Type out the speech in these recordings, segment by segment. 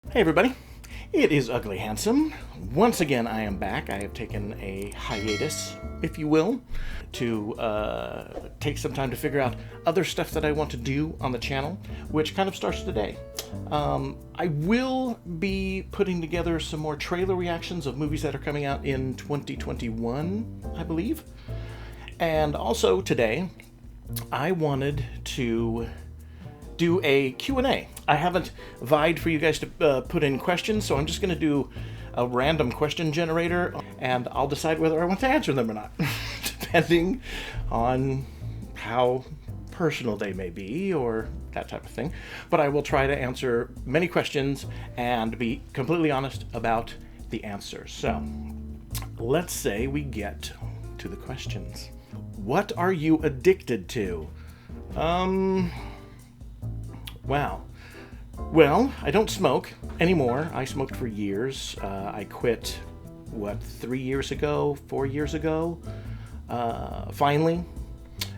Hey everybody, it is Ugly Handsome. Once again, I am back. I have taken a hiatus, if you will, to take some time to figure out other stuff that I want to do on the channel, which kind of starts today. I will be putting together some more trailer reactions of movies that are coming out in 2021, I believe. And also today, I wanted to do a Q&A. I haven't vied for you guys to put in questions, so I'm just going to do a random question generator, and I'll decide whether I want to answer them or not, depending on how personal they may be or that type of thing. But I will try to answer many questions and be completely honest about the answers. So let's say we get to the questions. What are you addicted to? Wow. Well, I don't smoke anymore. I smoked for years. I quit, 3 years ago, 4 years ago, finally.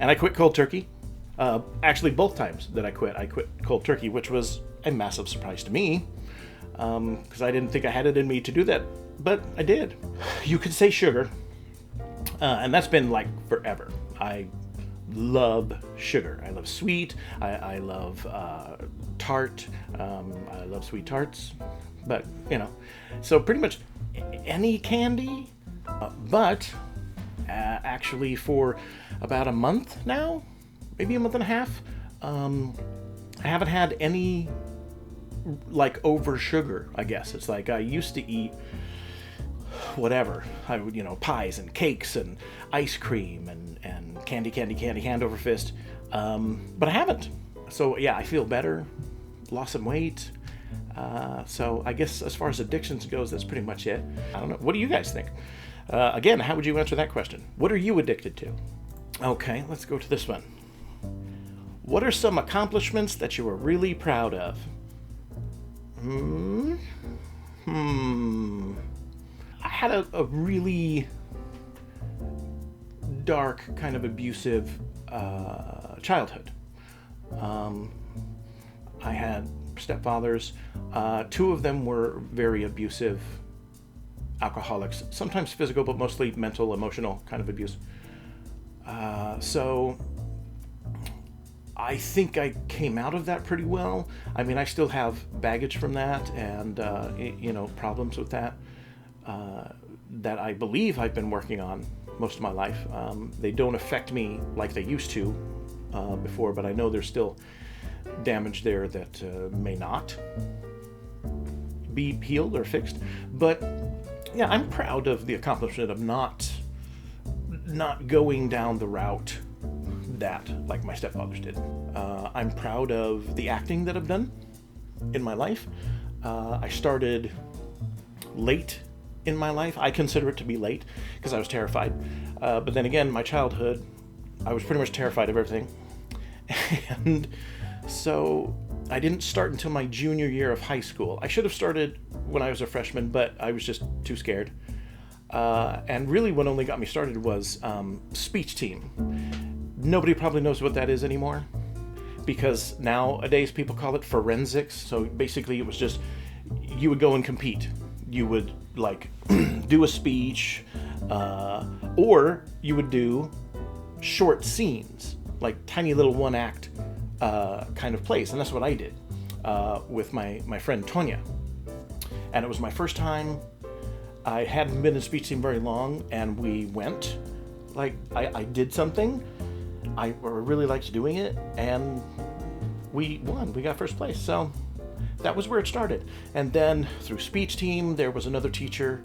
And I quit cold turkey. Actually, both times that I quit cold turkey, which was a massive surprise to me, because I didn't think I had it in me to do that, but I did. You could say sugar, and that's been like forever. I love sugar. I love sweet. I love tart. I love sweet tarts. But, so pretty much any candy. But actually for about a month now, maybe a month and a half, I haven't had any like over sugar, I guess. It's like I used to eat whatever. I would, pies and cakes and ice cream and candy, hand over fist. But I haven't. So yeah, I feel better, lost some weight. So I guess as far as addictions goes, that's pretty much it. I don't know. What do you guys think? Again, how would you answer that question? What are you addicted to? Okay, let's go to this one. What are some accomplishments that you are really proud of? I had a really dark, kind of abusive childhood. I had stepfathers. Two of them were very abusive alcoholics, sometimes physical, but mostly mental, emotional kind of abuse. So I think I came out of that pretty well. I mean, I still have baggage from that and, problems with that. That I believe I've been working on most of my life. They don't affect me like they used to before, but I know there's still damage there that may not be healed or fixed. But yeah, I'm proud of the accomplishment of not going down the route that like my stepfathers did. I'm proud of the acting that I've done in my life. I started late in my life. I consider it to be late because I was terrified. But then again, my childhood, I was pretty much terrified of everything. And so I didn't start until my junior year of high school. I should have started when I was a freshman, but I was just too scared. And really what only got me started was speech team. Nobody probably knows what that is anymore because nowadays people call it forensics. So basically it was just, you would go and compete. You would like do a speech, or you would do short scenes, like tiny little one act kind of plays. And that's what I did with my friend Tonya. And it was my first time. I hadn't been in speech team very long, and we went, like I did something. I really liked doing it, and we won. We got first place. So that was where it started. And then through speech team, there was another teacher.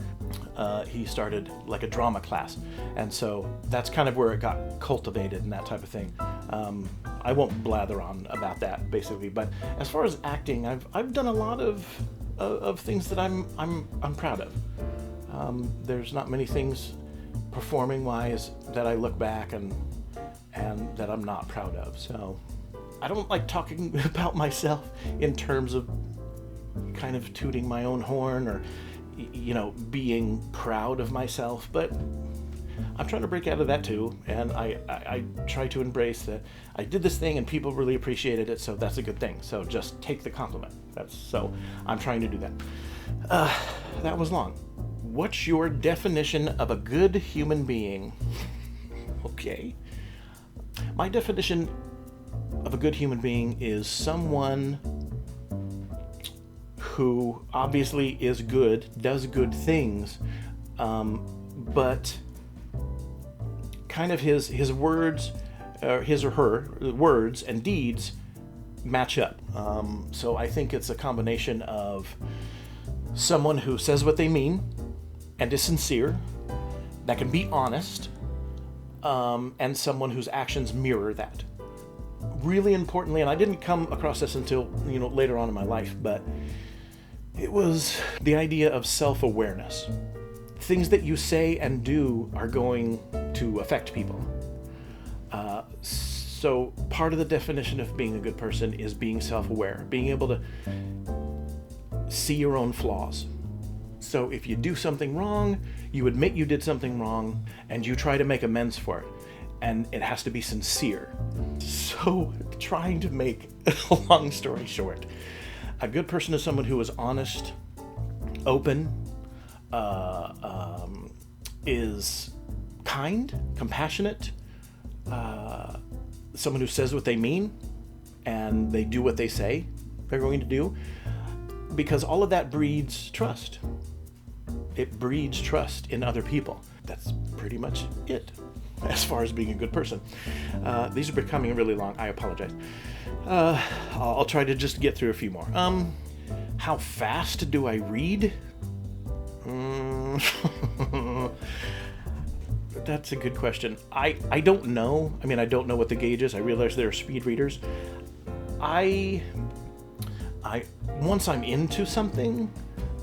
He started like a drama class. And so that's kind of where it got cultivated and that type of thing. I won't blather on about that basically, but as far as acting, I've done a lot of things that I'm proud of. There's not many things performing wise that I look back and that I'm not proud of. So I don't like talking about myself in terms of kind of tooting my own horn or, being proud of myself. But I'm trying to break out of that too, and I try to embrace that I did this thing and people really appreciated it, so that's a good thing. So just take the compliment. So I'm trying to do that. That was long. What's your definition of a good human being? Okay. My definition of a good human being is someone who obviously is good, does good things, but kind of his words, his or her words and deeds match up. So I think it's a combination of someone who says what they mean and is sincere, that can be honest, and someone whose actions mirror that. Really importantly, and I didn't come across this until later on in my life, but it was the idea of self-awareness. Things that you say and do are going to affect people. So part of the definition of being a good person is being self-aware, being able to see your own flaws. So if you do something wrong, you admit you did something wrong, and you try to make amends for it. And it has to be sincere. So, trying to make a long story short, a good person is someone who is honest, open, is kind, compassionate, someone who says what they mean, and they do what they say they're going to do, because all of that breeds trust. It breeds trust in other people. That's pretty much it as far as being a good person. These are becoming really long. I apologize. I'll try to just get through a few more. How fast do I read? That's a good question. I don't know. I mean, I don't know what the gauge is. I realize there are speed readers. I once I'm into something,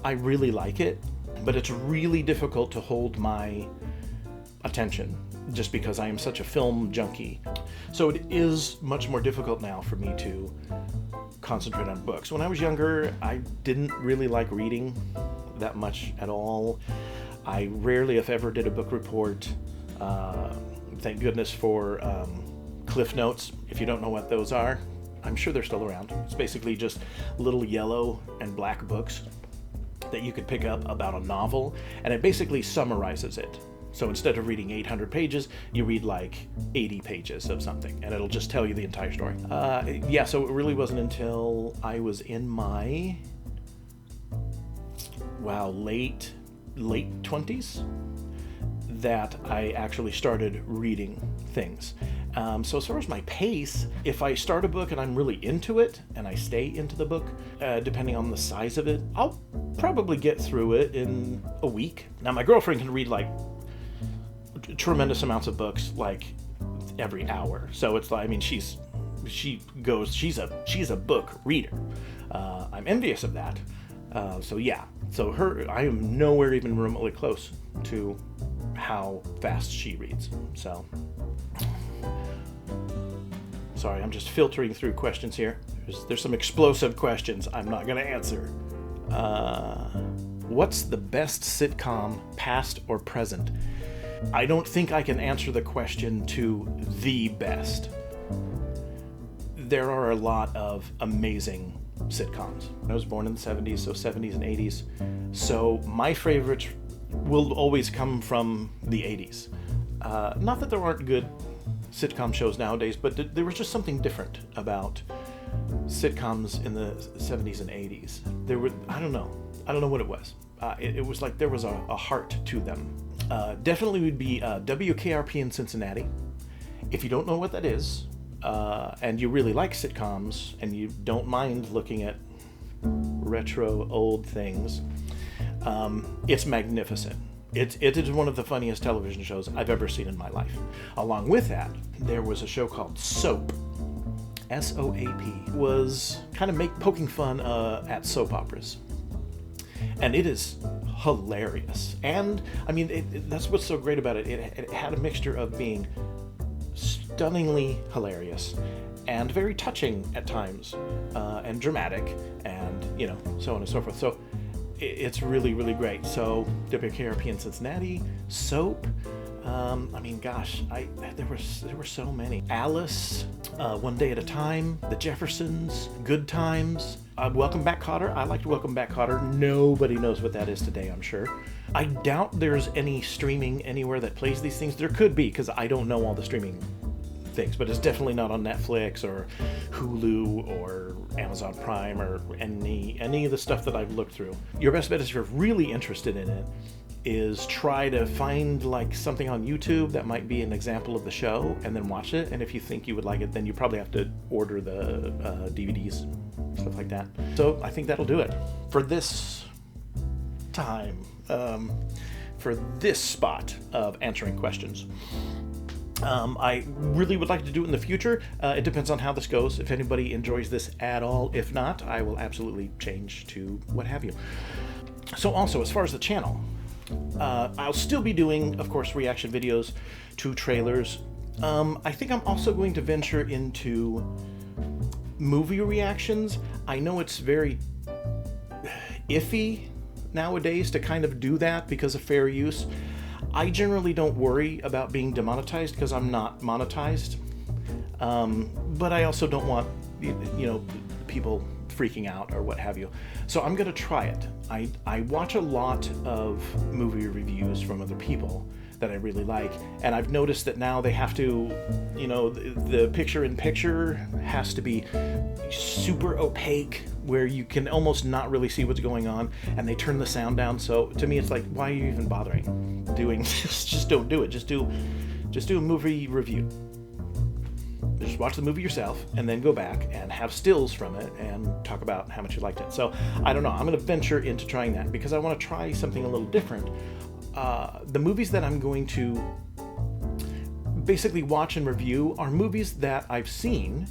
I really like it, but it's really difficult to hold my attention just because I am such a film junkie. So it is much more difficult now for me to concentrate on books. When I was younger, I didn't really like reading that much at all. I rarely, if ever, did a book report. Thank goodness for Cliff Notes. If you don't know what those are, I'm sure they're still around. It's basically just little yellow and black books that you could pick up about a novel, and it basically summarizes it. So instead of reading 800 pages, you read like 80 pages of something, and it'll just tell you the entire story. So it really wasn't until I was in my, late 20s that I actually started reading things. So as far as my pace, if I start a book and I'm really into it, and I stay into the book, depending on the size of it, I'll probably get through it in a week. Now, my girlfriend can read like tremendous amounts of books like every hour. So it's like, I mean, she's a book reader. I'm envious of that. So I am nowhere even remotely close to how fast she reads. So sorry, I'm just filtering through questions here. There's some explosive questions I'm not going to answer. What's the best sitcom, past or present? I don't think I can answer the question to the best. There are a lot of amazing sitcoms. I was born in the 70s, so 70s and 80s. So my favorites will always come from the 80s. Not that there aren't good sitcom shows nowadays, but there was just something different about sitcoms in the 70s and 80s. I don't know what it was. It was like there was a heart to them. Definitely would be WKRP in Cincinnati. If you don't know what that is, and you really like sitcoms, and you don't mind looking at retro old things, it's magnificent. It is one of the funniest television shows I've ever seen in my life. Along with that, there was a show called Soap. SOAP. Was kind of poking fun at soap operas. And it is hilarious. And, I mean, that's what's so great about it. It had a mixture of being stunningly hilarious and very touching at times, and dramatic, and, so on and so forth. So it's really, really great. So WKRP in Cincinnati, Soap. I mean, gosh, there were so many. Alice, One Day at a Time, The Jeffersons, Good Times, Welcome Back, Cotter. I liked Welcome Back, Cotter. Nobody knows what that is today, I'm sure. I doubt there's any streaming anywhere that plays these things. There could be, because I don't know all the streaming things, but it's definitely not on Netflix or Hulu or Amazon Prime or any of the stuff that I've looked through. Your best bet, if you're really interested in it, is try to find like something on YouTube that might be an example of the show and then watch it. And if you think you would like it, then you probably have to order the DVDs, stuff like that. So I think that'll do it for this time, for this spot of answering questions. I really would like to do it in the future. It depends on how this goes. If anybody enjoys this at all, if not, I will absolutely change to what have you. So also, as far as the channel, I'll still be doing, of course, reaction videos to trailers. I think I'm also going to venture into movie reactions. I know it's very iffy nowadays to kind of do that because of fair use. I generally don't worry about being demonetized because I'm not monetized. But I also don't want, people freaking out or what have you. So I'm going to try it. I watch a lot of movie reviews from other people that I really like, and I've noticed that now they have to, the picture-in-picture has to be super opaque where you can almost not really see what's going on, and they turn the sound down. So to me, it's like, why are you even bothering doing this? Just don't do it. Just do a movie review. Just watch the movie yourself and then go back and have stills from it and talk about how much you liked it. So I don't know. I'm going to venture into trying that because I want to try something a little different. The movies that I'm going to basically watch and review are movies that I've seen,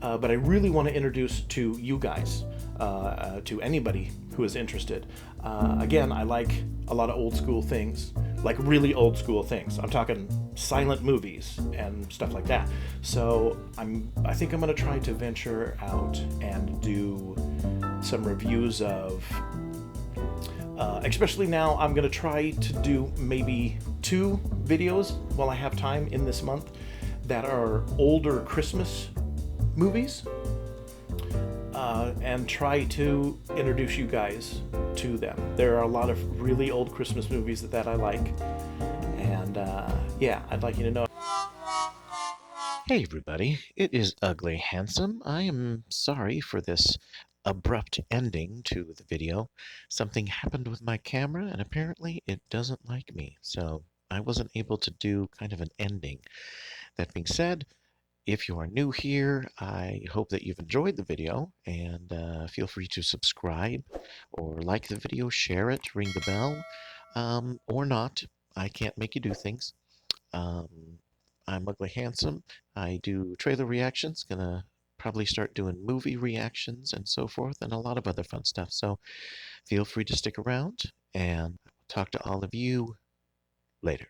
but I really want to introduce to you guys, to anybody who is interested. Again, I like a lot of old school things, like really old school things. I'm talking silent movies and stuff like that. So I think I'm going to try to venture out and do some reviews of, especially now, I'm going to try to do maybe 2 videos while I have time in this month that are older Christmas movies, and try to introduce you guys to them. There are a lot of really old Christmas movies that I like, and yeah, I'd like you to know. Hey everybody, it is Ugly Handsome. I am sorry for this abrupt ending to the video. Something happened with my camera and apparently it doesn't like me, so I wasn't able to do kind of an ending. That being said, if you are new here, I hope that you've enjoyed the video and feel free to subscribe or like the video, share it, ring the bell, or not. I can't make you do things. Um, I'm Ugly Handsome. I do trailer reactions, gonna probably start doing movie reactions and so forth, and a lot of other fun stuff. So feel free to stick around, and talk to all of you later.